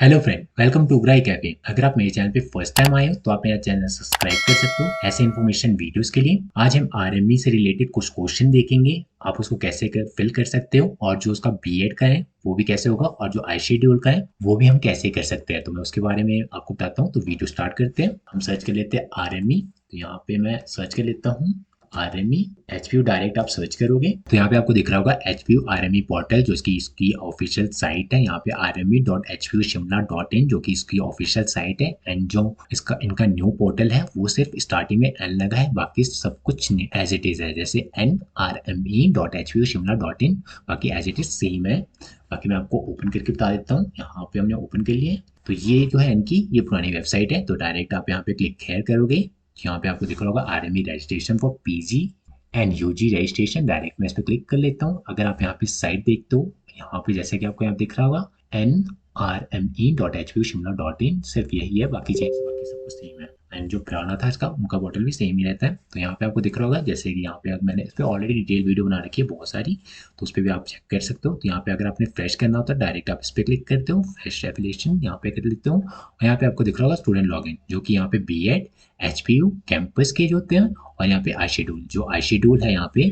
Hello friend, welcome to ग्राई cafe. अगर आप मेरे चैनल पे फर्स्ट टाइम आए हो तो आप मेरा चैनल सब्सक्राइब कर सकते हो ऐसे इन्फॉर्मेशन वीडियोस के लिए। आज हम आरएमई से रिलेटेड कुछ क्वेश्चन देखेंगे। आप उसको कैसे फिल कर सकते हो और जो उसका बीएड का है वो भी कैसे होगा और जो आई शेड्यूल का है वो भी हम कैसे कर सकते हैं, तो मैं उसके बारे में आपको बताता हूँ। तो वीडियो स्टार्ट करते हैं। हम सर्च कर लेते हैं आरएमई। तो यहाँ पे मैं सर्च कर लेता हूँ आरएमई। एचपीयू डायरेक्ट आप सर्च करोगे तो यहाँ पे आपको दिख रहा होगा एचपीयू आरएमई पोर्टल, जो इसकी ऑफिशियल साइट है। यहाँ पे rme.hpushimla.in जो कि इसकी ऑफिशियल साइट है। एंड जो इसका इनका न्यू पोर्टल है वो सिर्फ स्टार्टिंग में एन लगा है, बाकी सब कुछ एज इट इज है, जैसे nrme.hpushimla.in बाकी एज इट इज सेम है। बाकी मैं आपको ओपन करके बता देता हूँ। यहाँ पे हमने ओपन कर लिया है। तो ये जो है इनकी ये पुरानी वेबसाइट है। तो डायरेक्ट आप यहाँ पे क्लिक हेयर करोगे। यहाँ पे आपको दिख रहा होगा RME registration for PG and UG registration. Direct मैं इस पर क्लिक कर लेता हूँ। अगर आप यहाँ पे साइट देखते हो, यहाँ पे जैसे कि आपको यहाँ दिख रहा होगा nrme.hpushimla.in, सिर्फ यही है, बाकी चीज बाकी सब कुछ सेम है। एंड जो पुराना था इसका उनका पोर्टल भी सेम ही रहता है। तो यहाँ पे आपको दिख रहा होगा, जैसे कि यहाँ पे मैंने इस पर ऑलरेडी डिटेल वीडियो बना रखी है बहुत सारी, तो उस पर भी आप चेक कर सकते हो। तो यहाँ पे अगर आपने फ्रेश करना होता है डायरेक्ट आप इस पर क्लिक करते हो, फ्रेश एफिलिएशन यहाँ पे कर लेते हो। और यहाँ पे आपको दिख रहा होगा स्टूडेंट लॉगिन, जो कि यहाँ पे बीएड एचपीयू कैंपस के जो होते हैं, और यहाँ पे आई शेड्यूल, जो आई शेड्यूल है यहाँ पे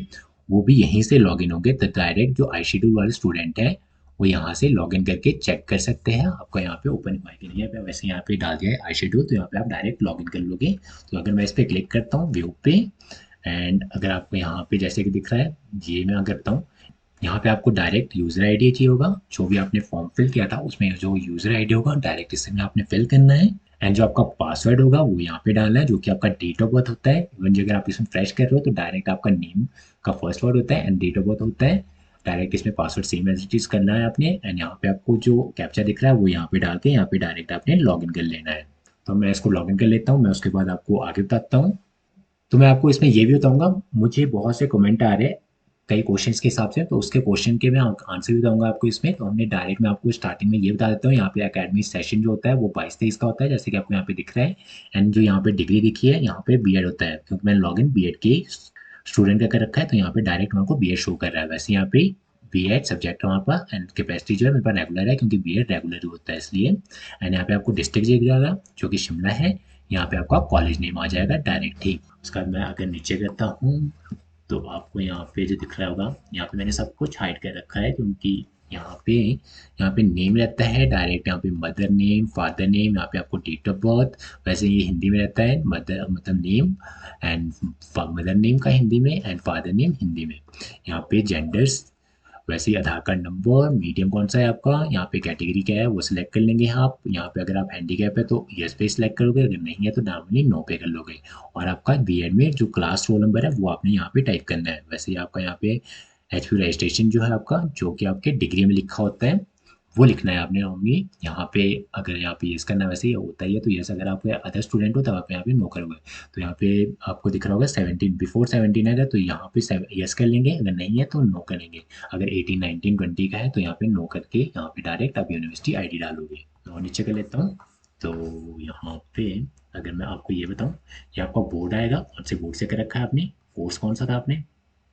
वो भी यहीं से लॉगिन होंगे। तो डायरेक्ट जो आई शेड्यूल वाले स्टूडेंट है वो यहाँ से लॉगिन करके चेक कर सकते हैं। आपको यहाँ पे ओपन माइक नहीं है, वैसे यहाँ पे डाल दिया है आई शेड्यूल, तो यहाँ पे आप डायरेक्ट लॉगिन कर लोगे। तो अगर मैं इस पर क्लिक करता हूँ व्यू पे, एंड अगर आपको यहाँ पे जैसे कि दिख रहा है, ये मैं अगर करता हूँ, यहाँ पे आपको डायरेक्ट यूजर आईडी चाहिए होगा। जो भी आपने फॉर्म फिल किया था उसमें जो यूजर आईडी होगा डायरेक्ट इससे में आपने फिल करना है। एंड जो आपका पासवर्ड होगा वो यहाँ पे डालना है, जो कि आपका डेट ऑफ बर्थ होता है। इवन जो अगर आप इसमें फ्रेश कर रहे हो तो डायरेक्ट आपका नेम का फर्स्ट वर्ड होता है एंड डेट ऑफ बर्थ होता है। डायरेक्ट इसमें password same as it is करना है आपने। एंड यहाँ पे आपको जो कैप्चा दिख रहा है वो यहाँ पे डाल के यहाँ पे डायरेक्ट आपने लॉग इन कर लेना है। तो मैं इसको लॉग इन कर लेता हूँ। मैं उसके बाद आपको आगे बताता हूँ। तो मैं आपको इसमें ये भी बताऊंगा, मुझे बहुत से कमेंट आ रहे हैं कई क्वेश्चंस के हिसाब से, तो उसके क्वेश्चन के मैं आंसर भी बताऊंगा आपको इसमें। तो हमने डायरेक्ट मैं आपको स्टार्टिंग में ये बता देता हूँ, यहाँ पे एकेडमी सेशन जो होता है वो 22-23 का होता है, जैसे कि आपको यहाँ पे दिख रहा है। एंड जो यहाँ पे डिग्री दिखी है यहाँ पे बीएड होता है, क्योंकि मैंने लॉग इन बीएड के स्टूडेंट का कर रखा है, तो यहाँ पे डायरेक्ट मेरे को बीएड शो कर रहा है। वैसे यहाँ पे बीएड सब्जेक्ट है वहाँ पर, एंड कैपेसिटी जो है मेरे पास रेगुलर है, क्योंकि बीएड रेगुलर होता है इसलिए। एंड यहाँ पे आपको डिस्ट्रिक्ट दिख जाएगा जो कि शिमला है। यहाँ पे आपका कॉलेज नेम आ जाएगा डायरेक्ट, ठीक। उसके बाद मैं अगर नीचे करता हूँ तो आपको यहाँ पे जो दिख रहा होगा, यहाँ पे मैंने सब कुछ हाइड कर रखा है, क्योंकि यहाँ पे नेम रहता है डायरेक्ट, यहाँ पे मदर नेम, फादर नेम, यहाँ पे आपको डेट ऑफ बर्थ, वैसे ये हिंदी में रहता है, मदर मतलब नेम एंड मदर नेम का हिंदी में एंड फादर नेम हिंदी में। यहाँ पे जेंडर्स, वैसे ही आधार कार्ड नंबर, मीडियम कौन सा है आपका, यहाँ पे कैटेगरी क्या है वो सिलेक्ट कर लेंगे आप। यहाँ पे अगर आप हैंडीकैप है तो यस पे सिलेक्ट करोगे, अगर नहीं है तो नॉर्मली नो पे कर लोगे। और आपका बीएड में जो क्लास रोल नंबर है वो आपने यहाँ पे टाइप करना है। वैसे ही आपका यहाँ पे एचपी रजिस्ट्रेशन जो है आपका, जो कि आपके डिग्री में लिखा होता है वो लिखना है आपने ओनली। यहाँ पे अगर यहाँ पे यस करना वैसे ही होता ही है तो यस, अगर आप अदर स्टूडेंट हो तब आप यहाँ पे नो करोगे। तो यहाँ पे आपको दिख रहा होगा 17, बिफोर 17 है तो यहाँ पे यस कर लेंगे, अगर नहीं है तो नो करेंगे। अगर 18, 19, 20 का है तो यहाँ पे नो करके यहाँ पे डायरेक्ट आप यूनिवर्सिटी आईडी डालोगे। तो नीचे कर लेता हूँ। तो यहाँ पे अगर मैं आपको ये बताऊँ, ये आपका बोर्ड आएगा, और से बोर्ड से कर रखा है आपने, कोर्स कौन सा था आपने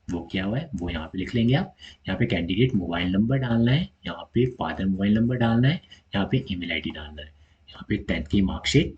वो किया हुआ है वो यहाँ पे लिख लेंगे आप। यहाँ पे कैंडिडेट मोबाइल नंबर डालना है, यहाँ पे फादर मोबाइल नंबर डालना है, यहाँ पे ईमेल आईडी डालना है, यहाँ पे 10th की मार्कशीट,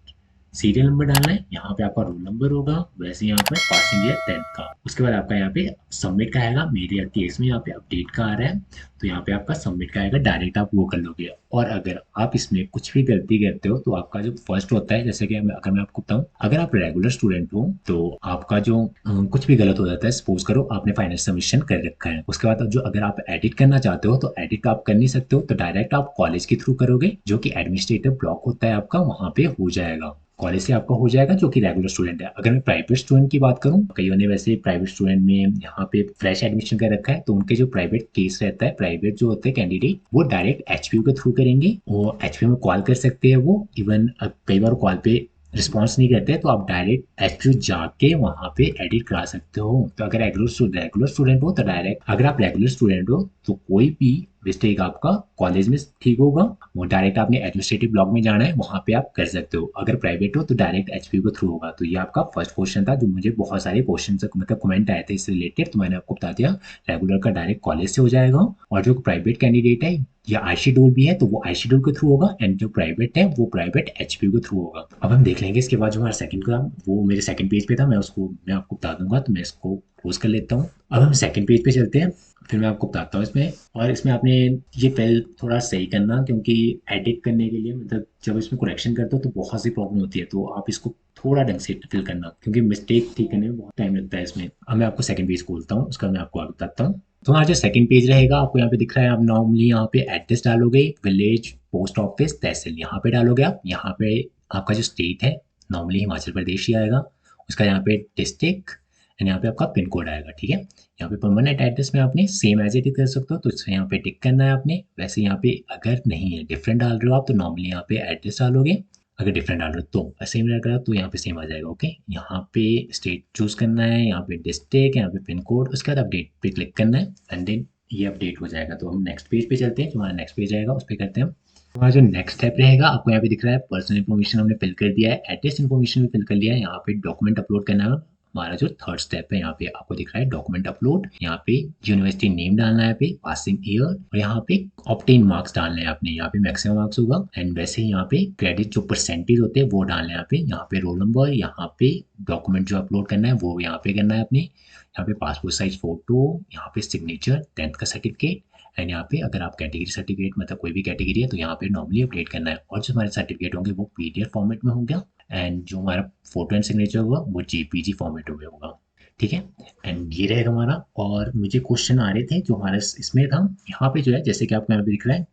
सीरियल नंबर डालना है, यहाँ पे आपका रोल नंबर होगा, वैसे यहाँ पे पासिंग ईयर 10th का। उसके बाद आपका यहाँ पे सबमिट का आएगा, मेरे केस में यहाँ पे अपडेट का आ रहा है, तो यहाँ पे आपका सबमिट का आएगा, डायरेक्ट आप वो कर लोगे। और अगर आप इसमें कुछ भी गलती करते हो तो आपका जो फर्स्ट होता है, जैसे कि अगर मैं आपको बताऊँ, अगर आप रेगुलर स्टूडेंट हो तो आपका जो कुछ भी गलत हो जाता है, सपोज करो आपने फाइनल सबमिशन कर रखा है, उसके बाद जो अगर आप एडिट करना चाहते हो तो एडिट आप कर नहीं सकते हो, तो डायरेक्ट आप कॉलेज के थ्रू करोगे, जो कि एडमिनिस्ट्रेटिव ब्लॉक होता है आपका, वहाँ पे हो जाएगा, कॉलेज से आपका हो जाएगा, जो कि रेगुलर स्टूडेंट है। अगर मैं प्राइवेट स्टूडेंट की बात करूं, कईयों ने वैसे प्राइवेट स्टूडेंट में यहाँ पे फ्रेश एडमिशन कर रखा है, तो उनके जो प्राइवेट केस रहता है, प्राइवेट जो होते हैं कैंडिडेट, वो डायरेक्ट एचपीयू के थ्रू करेंगे, वो एचपीयू में कॉल कर सकते हैं। वो इवन कई बार कॉल पे रिस्पॉन्स नहीं करते तो आप डायरेक्ट एचपीयू जाके वहाँ पे एडिट करा सकते हो। तो अगर रेगुलर स्टूडेंट हो तो डायरेक्ट, अगर आप रेगुलर स्टूडेंट हो तो कोई भी मिस्टेक आपका कॉलेज में ठीक होगा, वो डायरेक्ट आपने एडमिनिस्ट्रेटिव ब्लॉक में जाना है, वहाँ पे आप कर सकते हो। अगर प्राइवेट हो तो डायरेक्ट एचपीयू के थ्रू होगा। तो ये आपका फर्स्ट क्वेश्चन था, जो मुझे बहुत सारे क्वेश्चन मतलब कमेंट आए थे इससे रिलेटेड, तो मैंने आपको बता दिया रेगुलर का डायरेक्ट कॉलेज से हो जाएगा, और जो प्राइवेट कैंडिडेट है या आई शेड्यूल भी है तो वो आई शेड्यूल के थ्रू होगा, एंड जो प्राइवेट है वो प्राइवेट एचपीयू के थ्रू होगा। अब हम देख लेंगे इसके बाद जो हमारा सेकंड का, वो मेरे सेकंड पेज पे था, मैं आपको बता दूंगा, तो मैं इसको क्लोज कर लेता हूँ। अब हम सेकंड पेज पे चलते हैं, फिर मैं आपको बताता हूँ इसमें। और इसमें आपने ये पहले थोड़ा सही करना, क्योंकि एडिट करने के लिए मतलब जब इसमें करेक्शन करते हो तो बहुत सी प्रॉब्लम होती है, तो आप इसको थोड़ा ढंग से फिल करना, क्योंकि मिस्टेक ठीक करने में बहुत टाइम लगता है इसमें। अब मैं आपको सेकंड पेज खोलता हूँ, उसका मैं आपको आगे बताता हूँ। तो हमारा जो सेकंड पेज रहेगा, आपको यहाँ पे दिख रहा है, आप नॉर्मली यहाँ पे एड्रेस डालोगे, विलेज, पोस्ट ऑफिस, तहसील, यहाँ पे डालोगे आप। यहाँ पे आपका जो स्टेट है नॉर्मली हिमाचल प्रदेश ही आएगा, उसका यहाँ पे डिस्ट्रिक्ट, एंड यहाँ पे आपका पिन कोड आएगा, ठीक है। यहाँ पे परमानेंट एड्रेस में आपने सेम एज इट इज कर सकते हो, तो इसे यहाँ पे टिक करना है आपने। वैसे यहाँ पे अगर नहीं है, डिफरेंट डाल रहे हो आप, तो नॉर्मली यहाँ पे एड्रेस डालोगे, अगर डिफरेंट डाल रहे हो तो सेम रहेगा, तो यहाँ पे सेम आ जाएगा, ओके। यहाँ पे स्टेट चूज करना है, यहाँ पे डिस्ट्रिक्ट, यहाँ पे पिन कोड, उसके बाद अपडेट पे क्लिक करना है, एंड देन ये अपडेट हो जाएगा। तो हम नेक्स्ट पेज पे चलते हैं, जो हमारा नेक्स्ट पेज रहेगा उस पर करते हैं हम। हमारा जो नेक्स्ट स्टेप रहेगा, आपको यहाँ पे दिख रहा है पर्सनल इन्फॉर्मेशन हमने फिल कर दिया है, एड्रेस इन्फॉर्मेशन भी फिल कर लिया है, यहाँ पे डॉक्यूमेंट अपलोड करना है। हमारा जो थर्ड स्टेप है, यहाँ पे आपको दिख रहा है डॉक्यूमेंट अपलोड, यहाँ पे यूनिवर्सिटी नेम डालना है, यहाँ पे पासिंग ईयर, और यहाँ पे ऑब्टेन मार्क्स डालने हैं आपने, यहाँ पे मैक्सिमम मार्क्स होगा, एंड वैसे ही यहाँ पे क्रेडिट जो परसेंटेज होते हैं वो डालने हैं यहाँ पे रोल नंबर, यहाँ पे डॉक्यूमेंट जो अपलोड करना है वो यहाँ पे करना है आपने, यहाँ पे पासपोर्ट साइज फोटो, यहाँ पे सिग्नेचर, 10th का सर्टिफिकेट, एंड यहाँ पे अगर आप कैटेगरी सर्टिफिकेट मतलब कोई भी कैटेगरी है तो यहाँ पे नॉर्मली अपडेट करना है। और जो हमारे सर्टिफिकेट होंगे वो पीडीएफ फॉर्मेट में होंगे, एंड जो हमारा फोटो एंड सिग्नेचर होगा वो जेपीजी फॉर्मेट में होगा, ठीक है। एंड ये रहेगा हमारा। और मुझे क्वेश्चन आ रहे थे जो हमारा इसमें था, यहाँ पे जो है जैसे कि आपको यहाँ पे दिख रहा है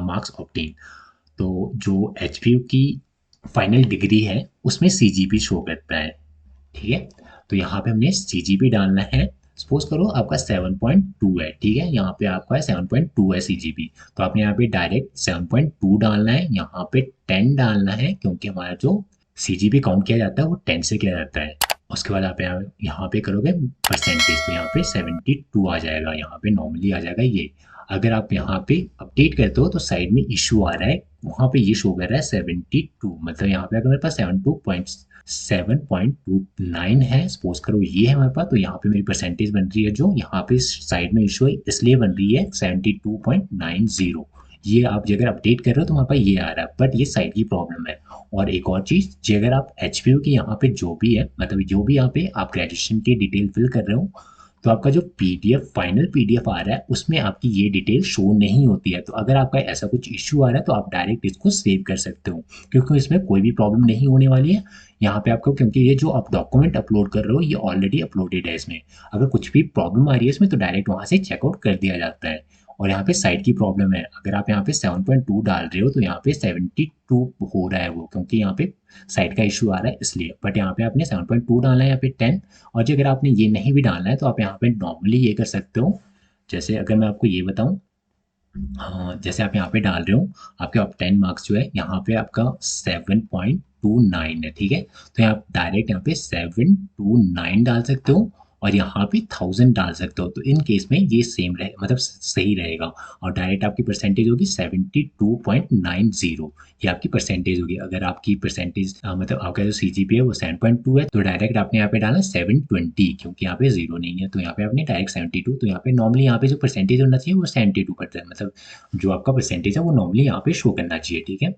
मार्क्स ऑब्टेन, तो जो एच की फाइनल डिग्री है उसमें सीजीपी शो करता है, ठीक है। तो यहाँ पे हमने सीजीपी डालना है। सपोज करो आपका 7.2 है, ठीक है, यहाँ पे आपका 7.2 है सीजीपी, तो आपने यहाँ पे डायरेक्ट 7.2 डालना है, यहाँ पे 10 डालना है, क्योंकि हमारा जो सीजीपी काउंट किया जाता है वो 10 से किया जाता है। उसके बाद आप यहाँ पे करोगे परसेंटेज, तो यहाँ पे 72 आ जाएगा, यहाँ पे नॉर्मली आ जाएगा ये। अगर आप यहाँ पे अपडेट करते हो तो साइड में इशू आ रहा है, वहाँ पे ये शो कर रहा है 72, मतलब यहाँ पे अगर मेरे पास 7.29 है, सपोज करो ये है हमारे पास, तो यहाँ पे मेरी परसेंटेज बन रही है, जो यहाँ पे साइड में इशू है इसलिए बन रही है 72.90। ये आप अगर अपडेट कर रहे हो तो वहाँ पर ये आ रहा है, बट ये साइड की प्रॉब्लम है। और एक और चीज़, जो अगर आप एच की यहाँ पे जो भी है, मतलब जो भी यहाँ पे आप ग्रेजुएशन की डिटेल फिल कर रहे हो, तो आपका जो पीडीएफ फाइनल पीडीएफ आ रहा है उसमें आपकी ये डिटेल शो नहीं होती है। तो अगर आपका ऐसा कुछ इश्यू आ रहा है तो आप डायरेक्ट इसको सेव कर सकते हो, क्योंकि इसमें कोई भी प्रॉब्लम नहीं होने वाली है यहाँ पे आपको, क्योंकि ये जो आप डॉक्यूमेंट अपलोड कर रहे हो ये ऑलरेडी अपलोडेड है इसमें। अगर कुछ भी प्रॉब्लम आ रही है इसमें तो डायरेक्ट वहाँ से चेकआउट कर दिया जाता है। और यहाँ पे साइड की प्रॉब्लम है, अगर आप यहाँ पे 7.2 डाल रहे हो तो यहाँ पे 72 हो रहा है वो, क्योंकि यहाँ पे साइड का इशू आ रहा है इसलिए। बट यहाँ पे आपने 7.2 डालना है, यहाँ पे 10। और जो अगर आपने ये नहीं भी डालना है तो आप यहाँ पे नॉर्मली ये कर सकते हो, जैसे अगर मैं आपको ये बताऊँ, हाँ, जैसे आप यहाँ पे डाल रहे हो, आपके आप 10 मार्क्स जो है यहाँ पे आपका 7.29 है, ठीक है। तो आप डायरेक्ट यहाँ पे 729 डाल सकते हो, और यहाँ पे 1000 डाल सकते हो, तो इन केस में ये सेम रहे, मतलब सही रहेगा। और डायरेक्ट आपकी परसेंटेज होगी 72.90, ये आपकी परसेंटेज होगी। अगर आपकी परसेंटेज मतलब आपका जो सीजीपी है वो 7.2 है, तो डायरेक्ट आपने यहाँ पे डाला 720, क्योंकि यहाँ पे जीरो नहीं है, तो यहाँ पे आपने डायरेक्ट 72। तो यहाँ पे नॉर्मली यहाँ पे जो परसेंटेज होना चाहिए वो 72%, मतलब जो आपका परसेंटेज है वो नॉर्मली यहाँ पे शो करना चाहिए, ठीक है।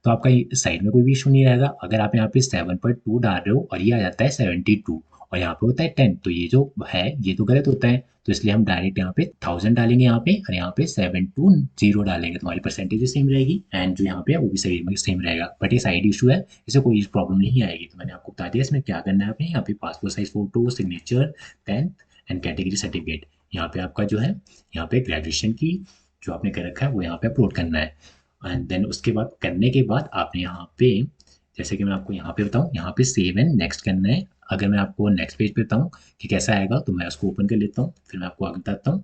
तो आपका साइड में कोई भी इशू नहीं रहेगा। अगर आप यहाँ पे 7.2 डाल रहे हो और ये आ जाता है 72 और यहाँ पे होता है 10, तो ये जो है ये तो गलत होता है। तो इसलिए हम डायरेक्ट यहाँ पे 1000 डालेंगे यहाँ पे, और यहाँ पे 720 डालेंगे, तो हमारी परसेंटेज सेम रहेगी, एंड जो यहाँ पे है वो भी सही सेम रहेगा। बट ये साइड इशू है, इसे कोई प्रॉब्लम नहीं आएगी। तो मैंने आपको बता दिया इसमें क्या करना है। आपने यहाँ पे passport size photo, signature, 10th and category certificate, यहाँ पे आपका जो है यहाँ पे ग्रेजुएशन की जो आपने कर रखा है वो यहाँ पे अपलोड करना है। एंड देन उसके बाद करने के बाद आपने यहाँ पे, जैसे कि मैं आपको यहाँ पे बताऊँ, यहाँ पे सेव एंड नेक्स्ट करना है। अगर मैं आपको नेक्स्ट पेज पे बताऊँ कि कैसा आएगा, तो मैं उसको ओपन कर लेता हूँ, फिर मैं आपको आगे बताता हूँ।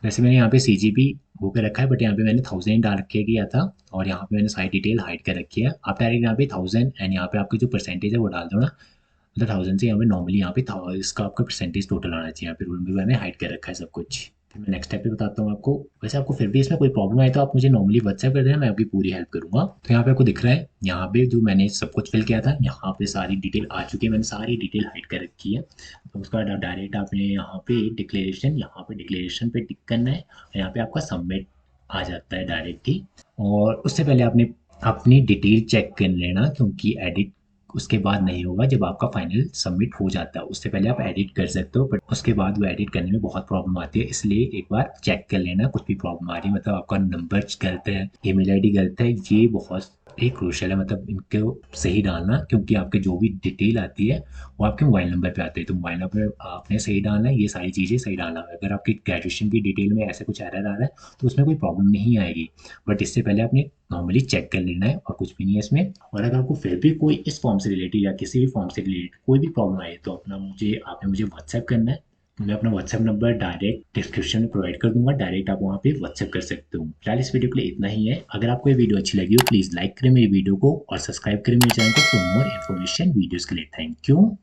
वैसे मैंने यहाँ पे CGP वो कर रखा है, बट यहाँ पे मैंने 1000 डाल के किया था, और यहाँ पे मैंने सारी डिटेल हाइड कर रखी है। आप डायरेक्ट यहाँ पे 1000 एंड यहाँ पे आपकी जो परसेंटेज है वो डाल दो ना, मतलब 1000 से यहाँ पे नॉर्मली यहाँ पे इसका आपका परसेंटेज टोटल आना चाहिए। यहाँ पे रूल में मैंने हाइड कर रखा है सब कुछ, फिर मैं नेक्स्ट स्टेप पे बताता हूँ आपको। वैसे आपको फिर भी इसमें कोई प्रॉब्लम आए तो आप मुझे नॉर्मली व्हाट्सएप कर देना, मैं आपकी पूरी हेल्प करूँगा। तो यहाँ पे आपको दिख रहा है, यहाँ पे जो मैंने सब कुछ फिल किया था, यहाँ पे सारी डिटेल आ चुकी है, मैंने सारी डिटेल हाइड कर रखी है। तो उसका डायरेक्ट आपने यहाँ पे डिक्लेरेशन, यहाँ पे डिक्लेरेशन पे टिक करना है, यहाँ पे आपका सबमिट आ जाता है डायरेक्ट ही। और उससे पहले आपने अपनी डिटेल चेक कर लेना, क्योंकि एडिट उसके बाद नहीं होगा, जब आपका फाइनल सबमिट हो जाता है उससे पहले आप एडिट कर सकते हो, बट उसके बाद वो एडिट करने में बहुत प्रॉब्लम आती है, इसलिए एक बार चेक कर लेना कुछ भी प्रॉब्लम आ रही है, मतलब आपका नंबर गलत है, ईमेल आईडी गलत है, ये बहुत ही क्रूशल है, मतलब इनको सही डालना, क्योंकि आपके जो भी डिटेल आती है वो आपके मोबाइल नंबर पे आती है, तो मोबाइल नंबर आपने सही डालना है, ये सारी चीज़ें सही डालना है। अगर आपकी ग्रेजुएशन की डिटेल में ऐसे कुछ एरर आ रहा है तो उसमें कोई प्रॉब्लम नहीं आएगी, बट इससे पहले आपने नॉर्मली चेक कर लेना है, और कुछ भी नहीं है इसमें। और अगर आपको फिर भी कोई इस फॉर्म से रिलेटेड या किसी भी फॉर्म से रिलेटेड कोई भी प्रॉब्लम आए तो आपने मुझे व्हाट्सएप करना है। मैं अपना व्हाट्सएप नंबर डायरेक्ट डिस्क्रिप्शन में प्रोवाइड कर दूंगा, डायरेक्ट आप वहाँ पे व्हाट्सएप कर सकते हो। फिलहाल इस वीडियो के लिए इतना ही है। अगर आपको ये वीडियो अच्छी लगी हो प्लीज़ लाइक करें मेरी वीडियो को और सब्सक्राइब करें मेरे चैनल को फॉर मोर इन्फॉर्मेशन वीडियोज़ के लिए। Thank you.